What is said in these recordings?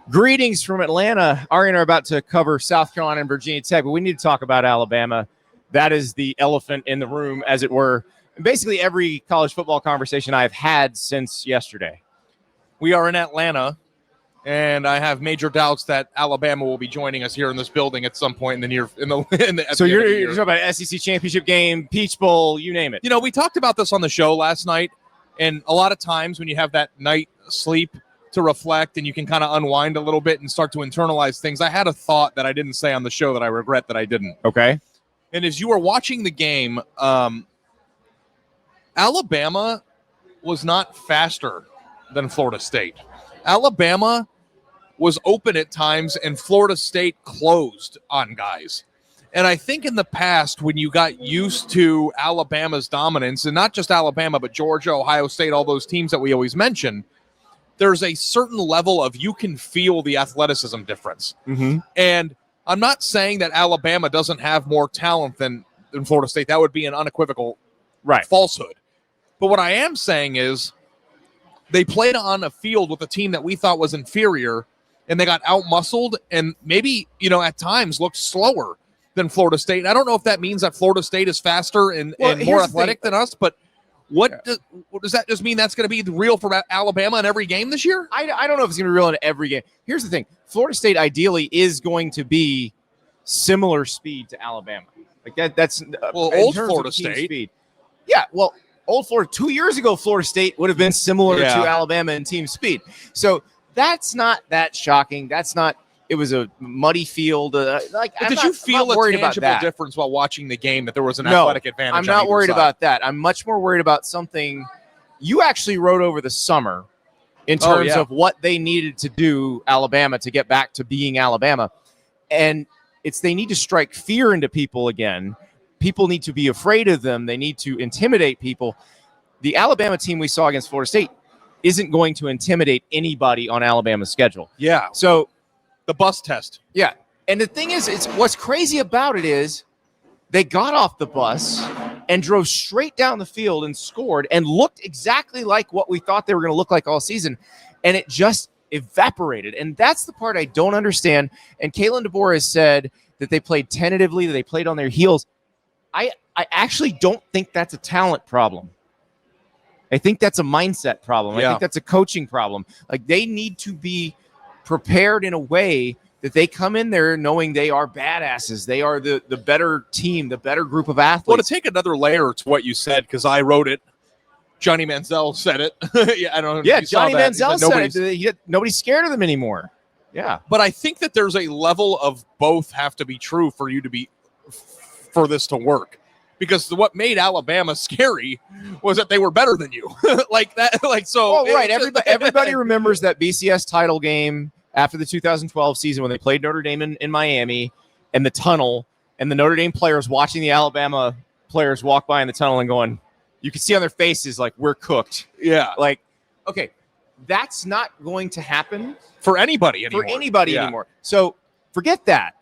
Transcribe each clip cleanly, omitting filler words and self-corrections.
Greetings from Atlanta. Ari and I are about to cover South Carolina and Virginia Tech, but we need to talk about Alabama. That is the elephant in the room, as it were. And basically every college football conversation I've had since yesterday. We are in Atlanta, and I have major doubts that Alabama will be joining us here in this building at some point in the So you're talking about SEC championship game, Peach Bowl, you name it. You know, we talked about this on the show last night, and a lot of times when you have that night sleep to reflect and you can kind of unwind a little bit and start to internalize things, I had a thought that I didn't say on the show that I regret that I didn't. Okay. And as you were watching the game, Alabama was not faster than Florida State. Alabama was open at times, and Florida State closed on guys. And I think in the past, when you got used to Alabama's dominance, and not just Alabama, but Georgia, Ohio State, all those teams that we always mention, there's a certain level of you can feel the athleticism difference. Mm-hmm. And I'm not saying that Alabama doesn't have more talent than Florida State. That would be an unequivocal falsehood. But what I am saying is they played on a field with a team that we thought was inferior, and they got out-muscled and maybe, at times looked slower than Florida State. I don't know if that means that Florida State is faster and more athletic than us, but does that just mean that's going to be real for Alabama in every game this year? I don't know if it's going to be real in every game. Here's the thing. Florida State ideally is going to be similar speed to Alabama. Like that's old Florida State. Speed. Yeah, well, old Florida 2 years ago, Florida State would have been similar to Alabama in team speed. So that's not that shocking. It was a muddy field. Did you feel a tangible difference while watching the game that there was an athletic advantage? I'm not worried about that. I'm much more worried about something you actually wrote over the summer in terms of what they needed to do, Alabama, to get back to being Alabama. And they need to strike fear into people again. People need to be afraid of them. They need to intimidate people. The Alabama team we saw against Florida State isn't going to intimidate anybody on Alabama's schedule. Yeah. So the bus test. Yeah. And the thing is, what's crazy about it is they got off the bus and drove straight down the field and scored and looked exactly like what we thought they were going to look like all season. And it just evaporated. And that's the part I don't understand. And Kalen DeBoer has said that they played tentatively, that they played on their heels. I actually don't think that's a talent problem. I think that's a mindset problem. I think that's a coaching problem. Like, they need to be prepared in a way that they come in there knowing they are badasses. They are the better team, the better group of athletes. Well, to take another layer to what you said, because I wrote it, Johnny Manziel said it. I don't know. Yeah, Johnny Manziel said it. Nobody's scared of them anymore. Yeah. But I think that there's a level of both have to be true for this to work. Because what made Alabama scary was that they were better than you. Everybody remembers that BCS title game after the 2012 season when they played Notre Dame in Miami, and the tunnel, and the Notre Dame players watching the Alabama players walk by in the tunnel and going, you can see on their faces, like, we're cooked. Yeah. Like, okay, that's not going to happen for anybody anymore. So forget that.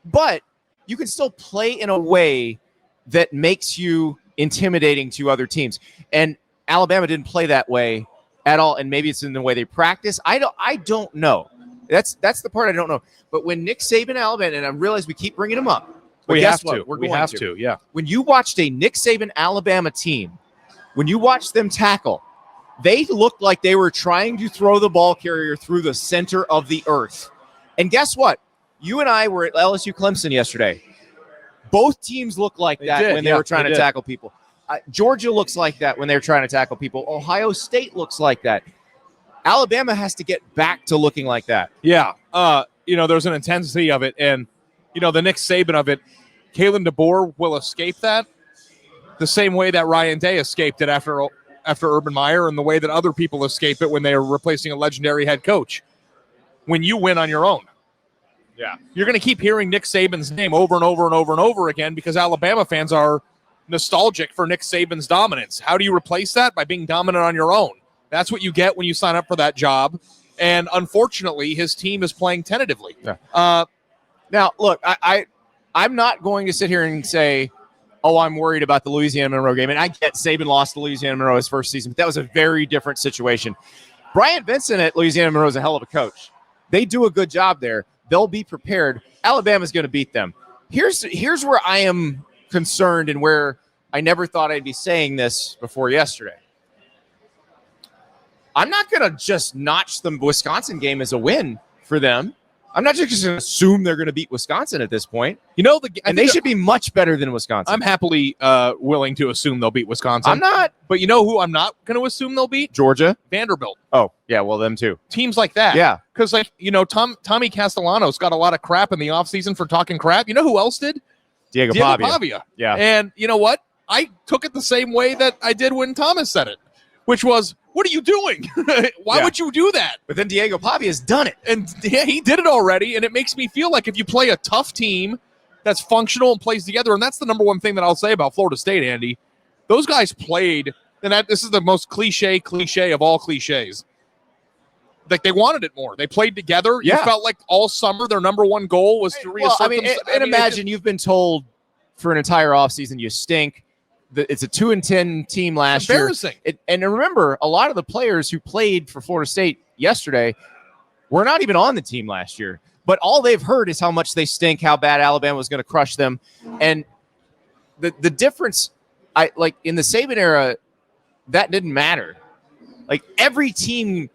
But you can still play in a way that makes you intimidating to other teams. And Alabama didn't play that way at all. And maybe it's in the way they practice. I don't know. That's the part I don't know. But when Nick Saban, Alabama, and I realize we keep bringing him up. We have to. Yeah. When you watched a Nick Saban Alabama team, when you watched them tackle, they looked like they were trying to throw the ball carrier through the center of the earth. And guess what? You and I were at LSU Clemson yesterday. Both teams look like that when they were trying to tackle people. Georgia looks like that when they're trying to tackle people. Ohio State looks like that. Alabama has to get back to looking like that. Yeah. There's an intensity of it. And, the Nick Saban of it, Kalen DeBoer will escape that the same way that Ryan Day escaped it after Urban Meyer, and the way that other people escape it when they are replacing a legendary head coach. When you win on your own. Yeah. You're going to keep hearing Nick Saban's name over and over and over and over again because Alabama fans are nostalgic for Nick Saban's dominance. How do you replace that? By being dominant on your own. That's what you get when you sign up for that job. And unfortunately, his team is playing tentatively. Yeah. Now, look, I'm not going to sit here and say, I'm worried about the Louisiana Monroe game. And I get Saban lost to Louisiana Monroe his first season, but that was a very different situation. Bryant Vincent at Louisiana Monroe is a hell of a coach. they do a good job there. They'll be prepared. Alabama's going to beat them. Here's where I am concerned and where I never thought I'd be saying this before yesterday. I'm not going to just notch the Wisconsin game as a win for them. I'm not just going to assume they're going to beat Wisconsin at this point. They should be much better than Wisconsin. I'm happily willing to assume they'll beat Wisconsin. I'm not. But you know who I'm not going to assume they'll beat? Georgia. Vanderbilt. Oh, yeah, well, them too. Teams like that. Yeah. Because, Tommy Castellanos got a lot of crap in the offseason for talking crap. You know who else did? Diego Pavia. Yeah. And you know what? I took it the same way that I did when Thomas said it, which was, what are you doing? Why would you do that? But then Diego Pavia's done it. And yeah, he did it already. And it makes me feel like if you play a tough team that's functional and plays together, and that's the number one thing that I'll say about Florida State, Andy, those guys played, and this is the most cliche of all cliches. Like they wanted it more. They played together. Yeah. You felt like all summer their number one goal was to reassert themselves. Imagine you've been told for an entire offseason you stink. It's a 2-10 team last year. Embarrassing. And remember, a lot of the players who played for Florida State yesterday were not even on the team last year. But all they've heard is how much they stink, how bad Alabama was going to crush them. And the difference, in the Saban era, that didn't matter. Like every team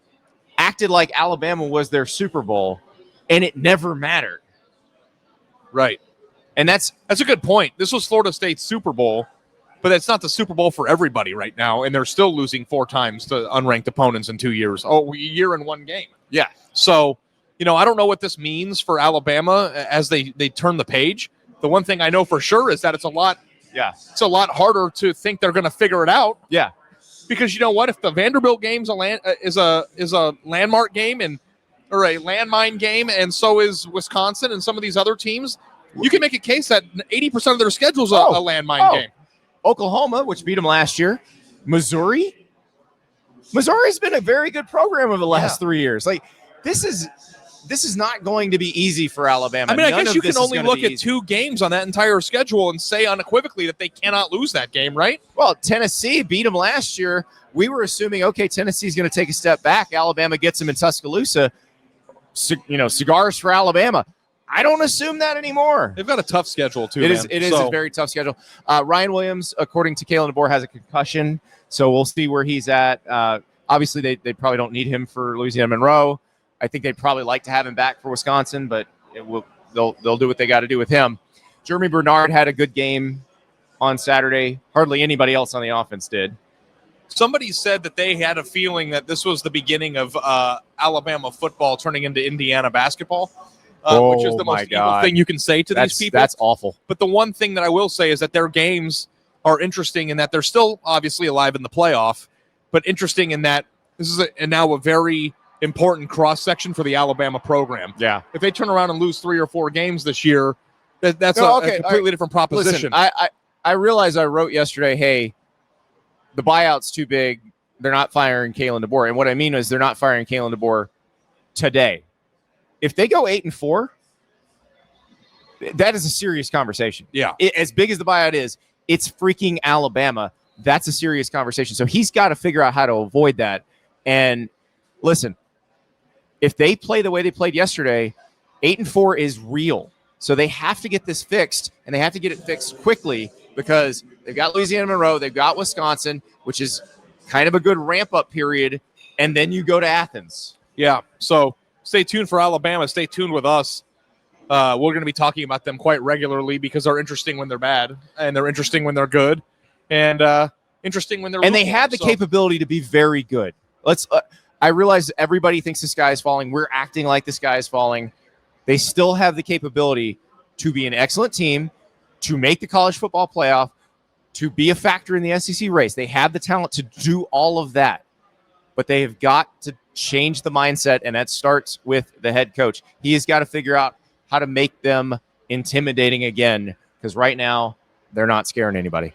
acted like Alabama was their Super Bowl, and it never mattered. Right. And that's a good point. This was Florida State's Super Bowl. But that's not the Super Bowl for everybody right now, and they're still losing 4 times to unranked opponents in 2 years. Oh, a year and 1 game. Yeah. So, I don't know what this means for Alabama as they turn the page. The one thing I know for sure is that it's a lot harder to think they're going to figure it out. Yeah. Because you know what? If the Vanderbilt game's is a landmark game or a landmine game, and so is Wisconsin and some of these other teams, you can make a case that 80% of their schedule's a landmine game. Oklahoma, which beat them last year. Missouri's been a very good program over the last 3 years. Like this is not going to be easy for Alabama. I mean, I guess you can only look at 2 games on that entire schedule and say unequivocally that they cannot lose that game, right? Well, Tennessee beat them last year. We were assuming, okay, Tennessee's going to take a step back. Alabama gets them in Tuscaloosa. Cigars for Alabama. I don't assume that anymore. They've got a tough schedule, too. It is a very tough schedule. Ryan Williams, according to Kalen DeBoer, has a concussion, so we'll see where he's at. Obviously, they probably don't need him for Louisiana Monroe. I think they'd probably like to have him back for Wisconsin, but they'll do what they got to do with him. Jeremy Bernard had a good game on Saturday. Hardly anybody else on the offense did. Somebody said that they had a feeling that this was the beginning of Alabama football turning into Indiana basketball. Which is the most evil thing you can say to these people. That's awful. But the one thing that I will say is that their games are interesting in that they're still obviously alive in the playoff, but interesting in that this is now a very important cross-section for the Alabama program. Yeah. If they turn around and lose 3 or 4 games this year, that's a completely different proposition. Listen, I realize I wrote yesterday, hey, the buyout's too big. They're not firing Kalen DeBoer. And what I mean is they're not firing Kalen DeBoer today. If they go 8-4, that is a serious conversation. Yeah. As big as the buyout is, it's freaking Alabama. That's a serious conversation. So he's got to figure out how to avoid that. And listen, if they play the way they played yesterday, 8-4 is real. So they have to get this fixed, and they have to get it fixed quickly because they've got Louisiana Monroe, they've got Wisconsin, which is kind of a good ramp-up period, and then you go to Athens. Yeah, so stay tuned for Alabama. Stay tuned with us. We're going to be talking about them quite regularly because they're interesting when they're bad, and they're interesting when they're good, and interesting when they're and they have the capability to be very good. I realize everybody thinks the sky is falling. We're acting like the sky is falling. They still have the capability to be an excellent team, to make the college football playoff, to be a factor in the SEC race. They have the talent to do all of that, but they have got to change the mindset, and that starts with the head coach. He has got to figure out how to make them intimidating again, because right now they're not scaring anybody.